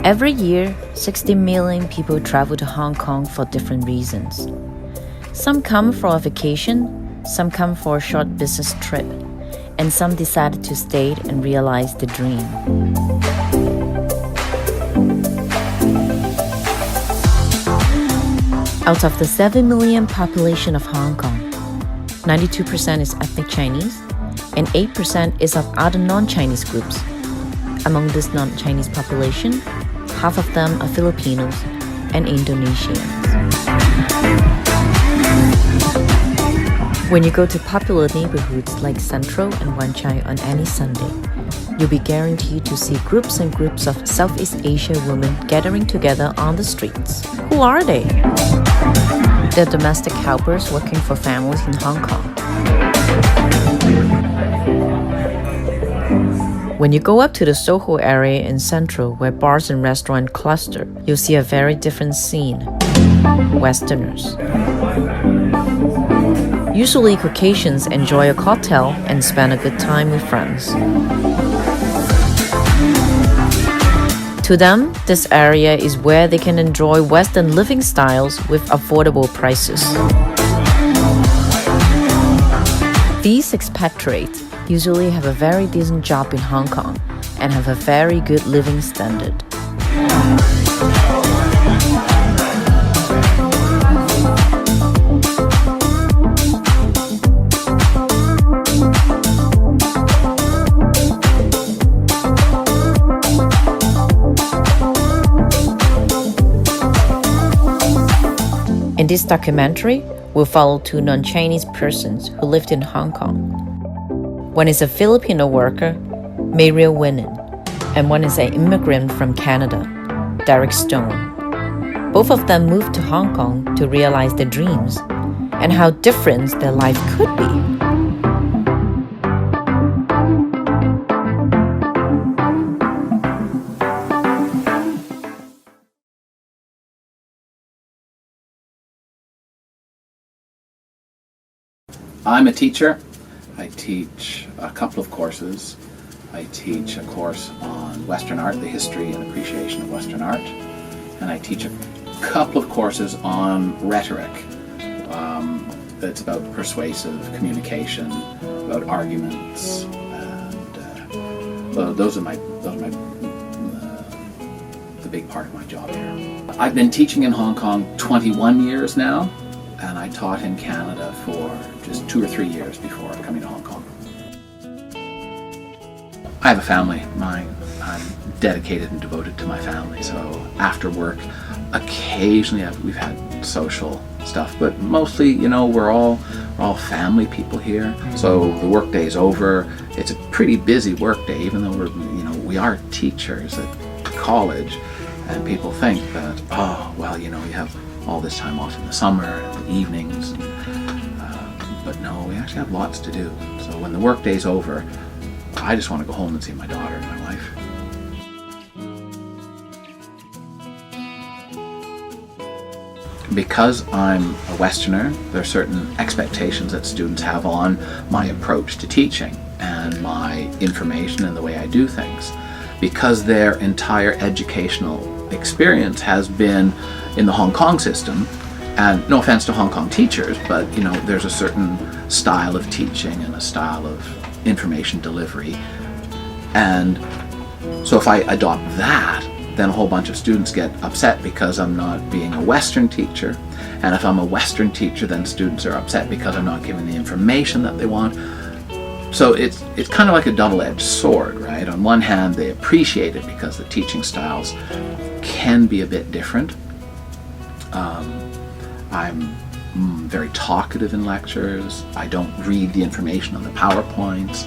Every year, 60 million people travel to Hong Kong for different reasons. Some come for a vacation, some come for a short business trip, and some decided to stay and realize the dream. Out of the 7 million population of Hong Kong, 92% is ethnic Chinese, and 8% is of other non-Chinese groups. Among this non-Chinese population, half of them are Filipinos and Indonesians. When you go to popular neighborhoods like Central and Wan Chai on any Sunday, you'll be guaranteed to see groups and groups of Southeast Asia women gathering together on the streets. Who are they? They're domestic helpers working for families in Hong Kong. When you go up to the Soho area in Central, where bars and restaurants cluster, you'll see a very different scene. Westerners. Usually Caucasians enjoy a cocktail and spend a good time with friends. To them, this area is where they can enjoy Western living styles with affordable prices. These expatriates usually have a very decent job in Hong Kong and have a very good living standard. In this documentary, we'll follow two non-Chinese persons who lived in Hong Kong. One is a Filipino worker, Mayrel Winnig, and one is an immigrant from Canada, Derrick Stone. Both of them moved to Hong Kong to realize their dreams and how different their life could be. I'm a teacher. I teach a couple of courses. I teach a course on Western art, the history and appreciation of Western art. And I teach a couple of courses on rhetoric. That's about persuasive communication, about arguments, and those are the big part of my job here. I've been teaching in Hong Kong 21 years now, and I taught in Canada for just 2 or 3 years before coming to Hong Kong. I have a family. I'm dedicated and devoted to my family, so after work, occasionally we've had social stuff, but mostly, we're all family people here. So the work day's over. It's a pretty busy work day, even though we are teachers at college, and people think that, you have all this time off in the summer and the evenings, but no, we actually have lots to do. So when the work day's over, I just want to go home and see my daughter and my wife. Because I'm a Westerner, there are certain expectations that students have on my approach to teaching and my information and the way I do things. Because their entire educational experience has been in the Hong Kong system, and no offense to Hong Kong teachers, but there's a certain style of teaching and a style of information delivery. And so if I adopt that, then a whole bunch of students get upset because I'm not being a Western teacher. And if I'm a Western teacher, then students are upset because I'm not giving the information that they want. So it's kind of like a double-edged sword, right? On one hand, they appreciate it because the teaching styles can be a bit different. I'm very talkative in lectures. I don't read the information on the PowerPoints.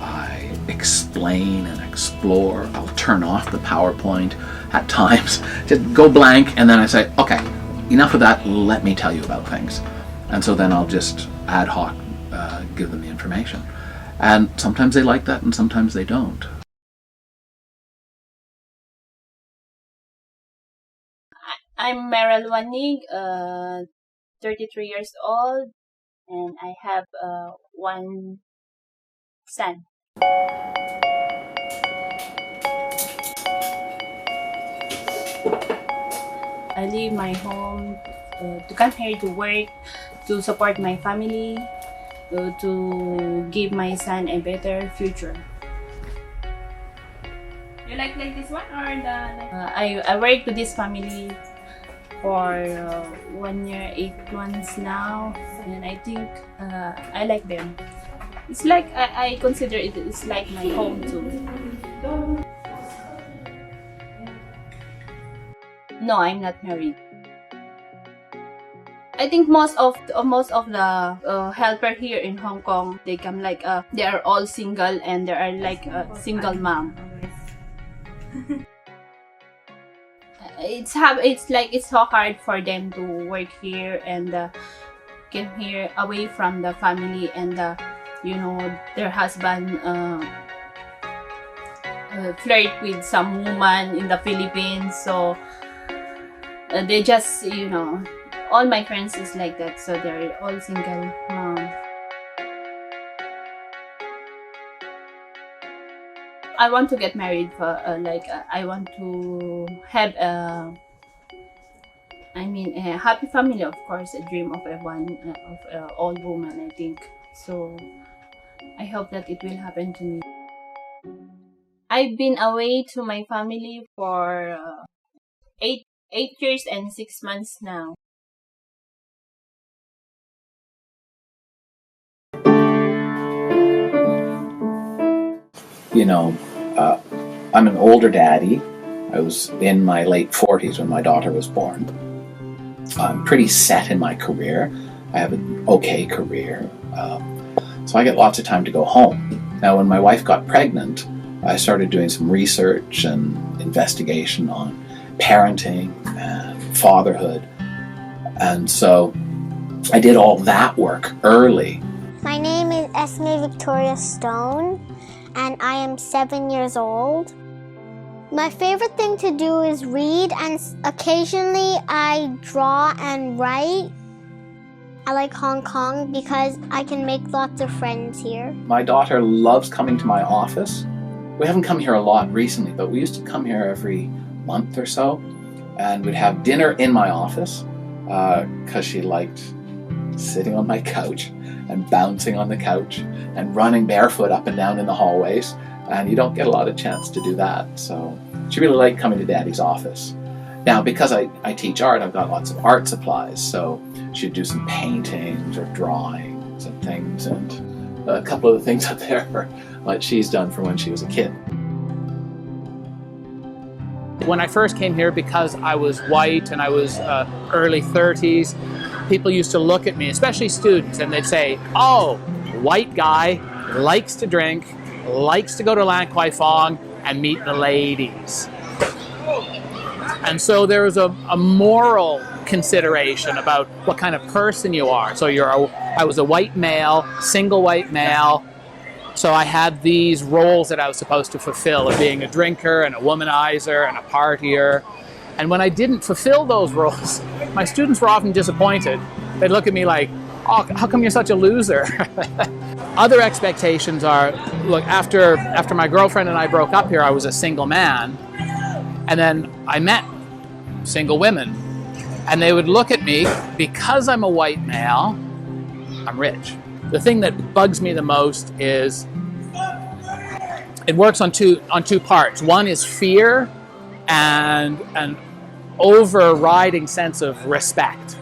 I explain and explore. I'll turn off the PowerPoint at times, just go blank, and then I say, okay, enough of that, let me tell you about things. And so then I'll just ad hoc give them the information. And sometimes they like that and sometimes they don't. I'm Mayrel Winnig, 33 years old, and I have one son. I leave my home to come here to work, to support my family, to give my son a better future. You like this one or the? I work with this family for 1 year, 8 months now, and I think I like them. It's like I consider it's like my home too. No, I'm not married. I think most of the helper here in Hong Kong, they come like they are all single and they are like a single mom. It's so hard for them to work here and came here away from the family and their husband flirt with some woman in the Philippines, so they just all my friends is like that, so they're all single mom. I want to get married for I want to have a happy family, of course, a dream of all woman, I think. So I hope that it will happen to me. I've been away to my family for 8 years and 6 months now. I'm an older daddy. I was in my late 40s when my daughter was born. I'm pretty set in my career. I have an okay career. So I get lots of time to go home. Now, when my wife got pregnant, I started doing some research and investigation on parenting and fatherhood. And so I did all that work early. My name is Esme Victoria Stone, and I am 7 years old. My favorite thing to do is read, and occasionally I draw and write. I like Hong Kong because I can make lots of friends here. My daughter loves coming to my office. We haven't come here a lot recently, but we used to come here every month or so, and we'd have dinner in my office because she liked sitting on my couch and bouncing on the couch and running barefoot up and down in the hallways, and you don't get a lot of chance to do that. So she really liked coming to Daddy's office. Now, because I teach art, I've got lots of art supplies, so she'd do some paintings or drawings and things, and a couple of the things up there are what she's done from when she was a kid. When I first came here, because I was white and I was early 30s, people used to look at me, especially students, and they'd say, "Oh, white guy, likes to drink, likes to go to Lan Kwai Fong and meet the ladies." And so there was a moral consideration about what kind of person you are. So I was a white male, single white male. So I had these roles that I was supposed to fulfill of being a drinker and a womanizer and a partier. And when I didn't fulfill those roles, my students were often disappointed. They'd look at me like, "Oh, how come you're such a loser?" Other expectations are, look, after my girlfriend and I broke up here, I was a single man. And then I met single women. And they would look at me, because I'm a white male, I'm rich. The thing that bugs me the most is it works on two parts. One is fear and an overriding sense of respect.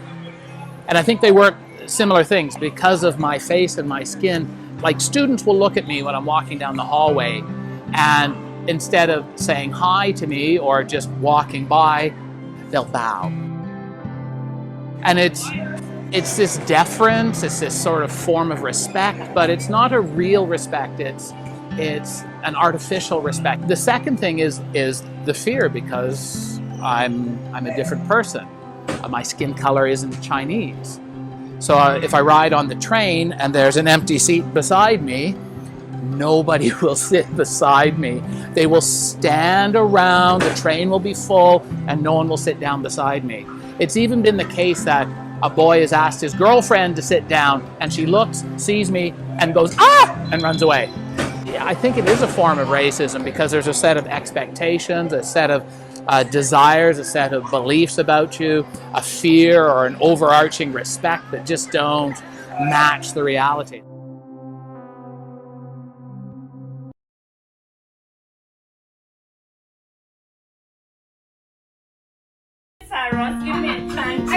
And I think they work similar things because of my face and my skin. Like, students will look at me when I'm walking down the hallway, and instead of saying hi to me or just walking by, they'll bow. And it's this deference, it's this sort of form of respect, but it's not a real respect, it's an artificial respect. The second thing is the fear, because I'm a different person. My skin color isn't Chinese. So if I ride on the train and there's an empty seat beside me, nobody will sit beside me. They will stand around, the train will be full, and no one will sit down beside me. It's even been the case that a boy has asked his girlfriend to sit down, and she looks, sees me, and goes, "Ah!" and runs away. Yeah, I think it is a form of racism because there's a set of expectations, a set of desires, a set of beliefs about you, a fear or an overarching respect that just don't match the reality. Sarah, give me a chance.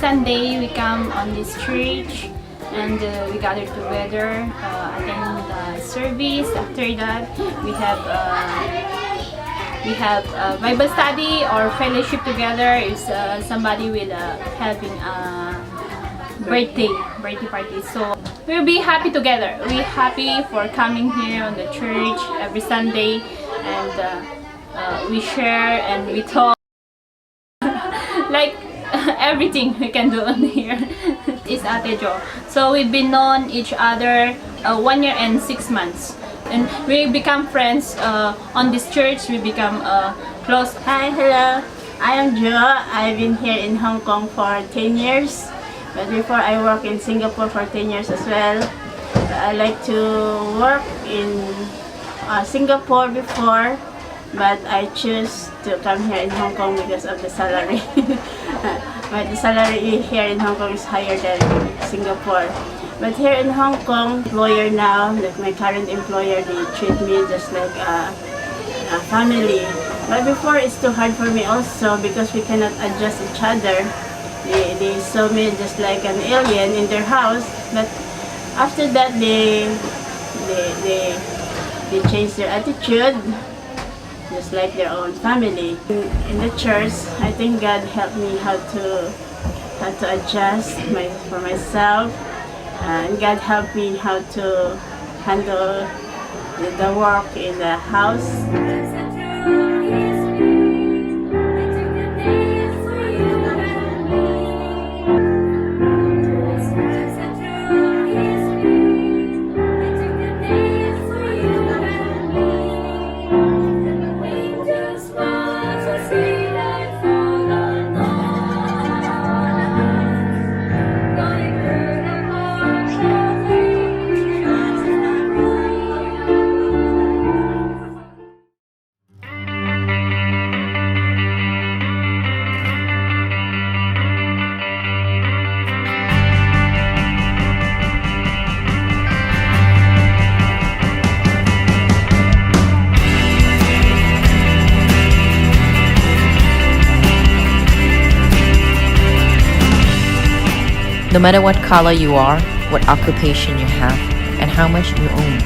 Sunday we come on this church and we gather together, attend the service. After that, we have Bible study or fellowship together. Is somebody with having a birthday party. So we'll be happy together. We're happy for coming here on the church every Sunday, and we share and we talk like everything we can do on here. Is Ate Jo. So we've been known each other 1 year and 6 months, and we become friends on this church. We become close. Hi, hello. I am Jo. I've been here in Hong Kong for 10 years, but before I work in Singapore for 10 years as well. I like to work in Singapore before, but I choose to come here in Hong Kong because of the salary. But the salary here in Hong Kong is higher than Singapore. But here in Hong Kong, employer now, like my current employer, they treat me just like a family. But before, it's too hard for me also because we cannot adjust each other. They saw me just like an alien in their house. But after that, they changed their attitude, just like their own family. In the church, I think God helped me how to adjust for myself, and God helped me how to handle the work in the house. No matter what color you are, what occupation you have, and how much you own,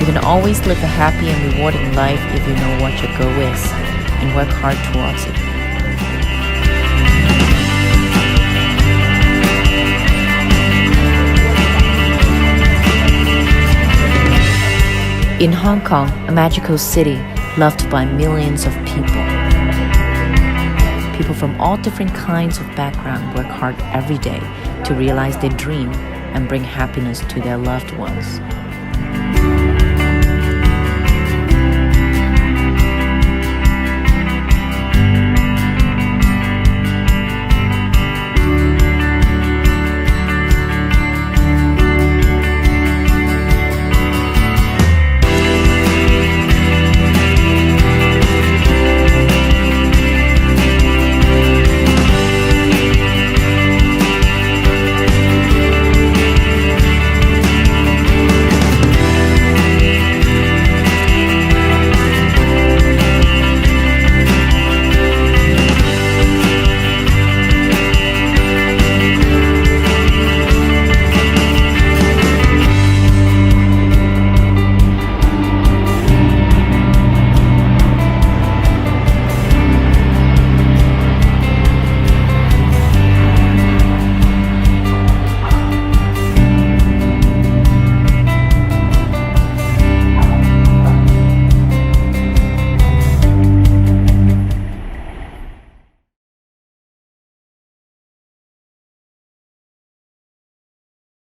you can always live a happy and rewarding life if you know what your goal is and work hard towards it. In Hong Kong, a magical city loved by millions of people. People from all different kinds of background work hard every day to realize their dream and bring happiness to their loved ones.